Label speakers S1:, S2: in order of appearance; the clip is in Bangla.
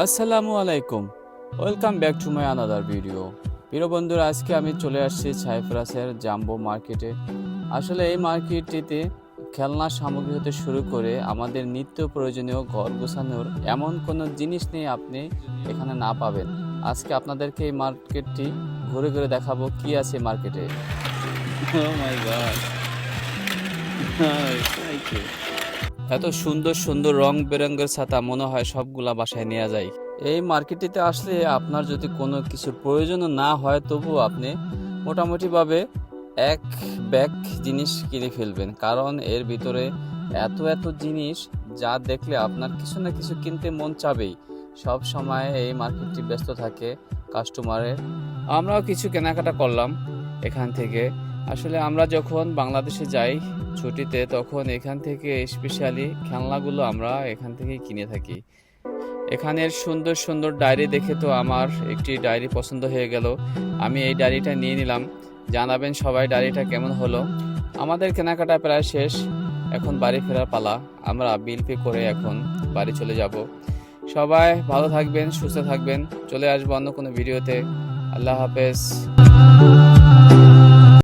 S1: আসসালামু আলাইকুম, welcome back to my another video. প্রিয় বন্ধুরা, আজকে আমি চলে আসছি সাইপ্রাসের জাম্বো মার্কেটে। আসলে এই মার্কেটটিতে খেলনা সামগ্রী হতে শুরু করে আমাদের নিত্য প্রয়োজনীয় ঘর গোছানোর এমন কোনো জিনিস নেই আপনি এখানে না পাবেন। আজকে আপনাদেরকে এই মার্কেটটি ঘুরে ঘুরে দেখাবো কি আছে মার্কেটে। ও মাই গড, এত সুন্দর সুন্দর রং বেরঙের ছাতা মনে হয় সবগুলা বাসায় নেওয়া যায়। এই মার্কেটটিতে আসলে আপনার যদি কোনো কিছু প্রয়োজন না হয় তবুও আপনি মোটামুটিভাবে এক ব্যাগ জিনিস কিনে ফেলবেন, কারণ এর ভিতরে এত এত জিনিস যা দেখলে আপনার কিছু না কিছু কিনতে মন চাবেই। সব সময় এই মার্কেটটি ব্যস্ত থাকে কাস্টমারের। আমরাও কিছু কেনাকাটা করলাম এখান থেকে। আসলে আমরা যখন বাংলাদেশে যাই ছুটিতে, তখন এখান থেকে স্পেশালি খেলনাগুলো আমরা এখান থেকেই কিনে থাকি। এখানের সুন্দর সুন্দর ডায়েরি দেখে তো আমার একটি ডায়েরি পছন্দ হয়ে গেল। আমি এই ডায়েরিটা নিয়ে নিলাম। জানাবেন সবাই ডায়েরিটা কেমন হলো। আমাদের কেনাকাটা প্রায় শেষ, এখন বাড়ি ফেরার পালা। আমরা বিল পে করে এখন বাড়ি চলে যাব। সবাই ভালো থাকবেন, সুস্থ থাকবেন। চলে আসবো অন্য কোনো ভিডিওতে। আল্লাহ হাফেজ।